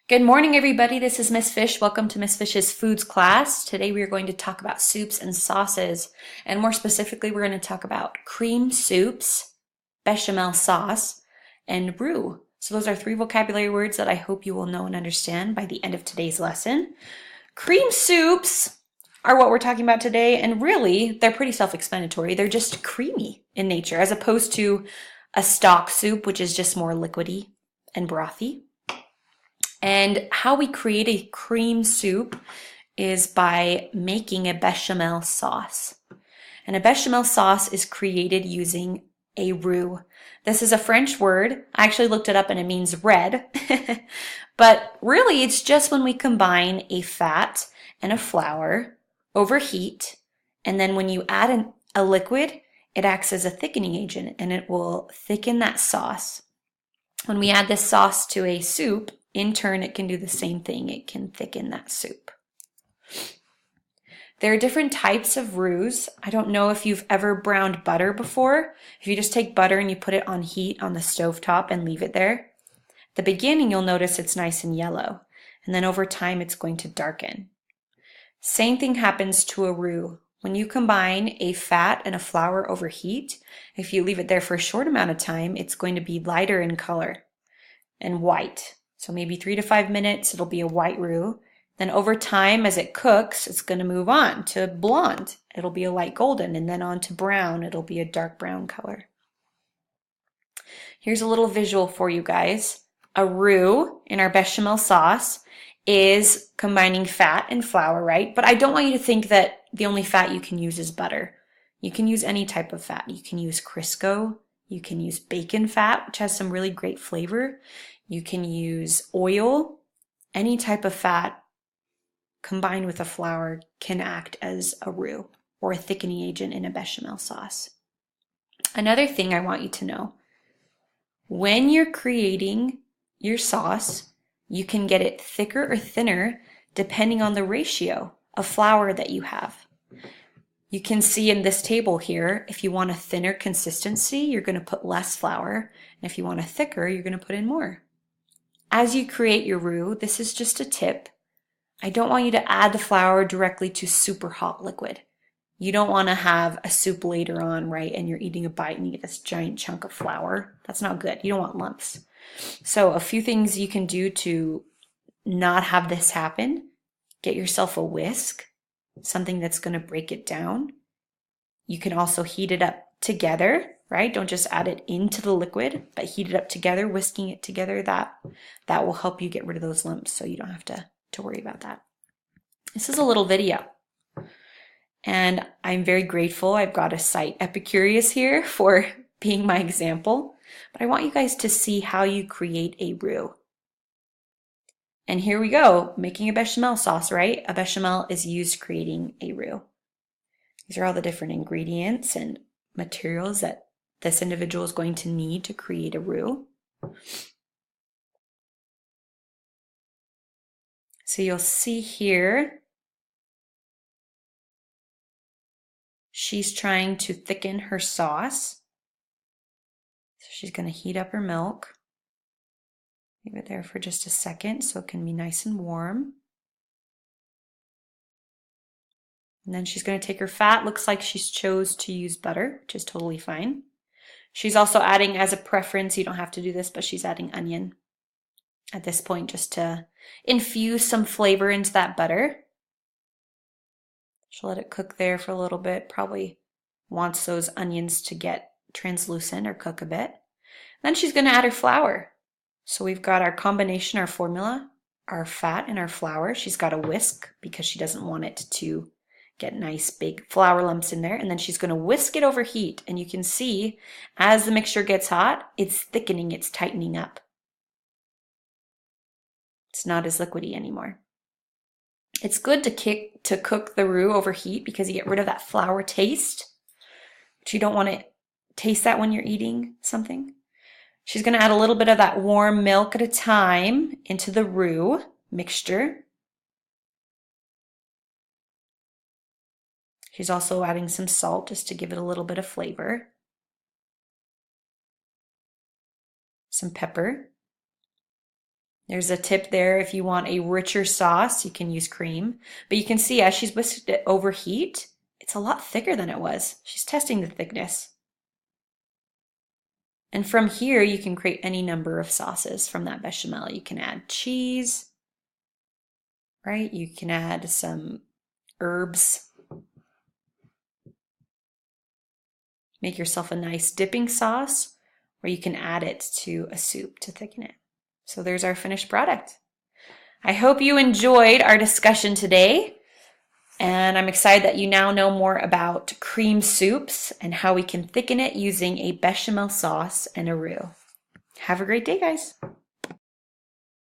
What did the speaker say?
Good morning, everybody. This is Miss Fish. Welcome to Miss Fish's Foods class. Today we are going to talk about soups and sauces, and more specifically, we're going to talk about cream soups, bechamel sauce, and roux. So those are three vocabulary words that I hope you will know and understand by the end of today's lesson. Cream soups are what we're talking about today, and really, they're pretty self-explanatory. They're just creamy in nature, as opposed to a stock soup, which is just more liquidy and brothy. And how we create a cream soup is by making a bechamel sauce. And a bechamel sauce is created using a roux. This is a French word. I actually looked it up and it means red. But really, it's just when we combine a fat and a flour over heat. And then when you add a liquid, it acts as a thickening agent and it will thicken that sauce. When we add this sauce to a soup, in turn, it can do the same thing. It can thicken that soup. There are different types of roux. I don't know if you've ever browned butter before. If you just take butter and you put it on heat on the stovetop and leave it there, at the beginning you'll notice it's nice and yellow, and then over time it's going to darken. Same thing happens to a roux. When you combine a fat and a flour over heat, if you leave it there for a short amount of time, it's going to be lighter in color and white. So maybe 3 to 5 minutes, it'll be a white roux. Then over time, as it cooks, it's going to move on to blonde. It'll be a light golden, and then on to brown. It'll be a dark brown color. Here's a little visual for you guys. A roux in our bechamel sauce is combining fat and flour, right? But I don't want you to think that the only fat you can use is butter. You can use any type of fat. You can use Crisco. You can use bacon fat, which has some really great flavor. You can use oil. Any type of fat combined with a flour can act as a roux or a thickening agent in a bechamel sauce. Another thing I want you to know, when you're creating your sauce, you can get it thicker or thinner depending on the ratio of flour that you have. You can see in this table here, if you want a thinner consistency, you're going to put less flour. And if you want a thicker, you're going to put in more. As you create your roux, this is just a tip. I don't want you to add the flour directly to super hot liquid. You don't want to have a soup later on, right? And you're eating a bite and you get this giant chunk of flour. That's not good. You don't want lumps. So a few things you can do to not have this happen. Get yourself a whisk, something that's going to break it down. You can also heat it up together, right? Don't just add it into the liquid, but heat it up together, whisking it together. That will help you get rid of those lumps so you don't have to worry about that. This is a little video. And I'm very grateful. I've got a site Epicurious here for being my example. But I want you guys to see how you create a roux. And here we go, making a bechamel sauce, right? A bechamel is used creating a roux. These are all the different ingredients and materials that this individual is going to need to create a roux. So you'll see here, she's trying to thicken her sauce. So she's going to heat up her milk. Leave it there for just a second so it can be nice and warm. And then she's going to take her fat. Looks like she's chose to use butter, which is totally fine. She's also adding, as a preference, you don't have to do this, but she's adding onion at this point just to infuse some flavor into that butter. She'll let it cook there for a little bit. Probably wants those onions to get translucent or cook a bit. Then she's going to add her flour. So we've got our combination, our formula, our fat and our flour. She's got a whisk because she doesn't want it to get nice big flour lumps in there. And then she's going to whisk it over heat. And you can see as the mixture gets hot, it's thickening, it's tightening up. It's not as liquidy anymore. It's good to cook the roux over heat because you get rid of that flour taste. But you don't want to taste that when you're eating something. She's going to add a little bit of that warm milk at a time into the roux mixture. She's also adding some salt just to give it a little bit of flavor. Some pepper. There's a tip there. If you want a richer sauce, you can use cream. But you can see as she's whisked it over heat, it's a lot thicker than it was. She's testing the thickness. And from here, you can create any number of sauces from that bechamel. You can add cheese, right? You can add some herbs. Make yourself a nice dipping sauce, or you can add it to a soup to thicken it. So there's our finished product. I hope you enjoyed our discussion today, and I'm excited that you now know more about cream soups and how we can thicken it using a bechamel sauce and a roux. Have a great day, guys.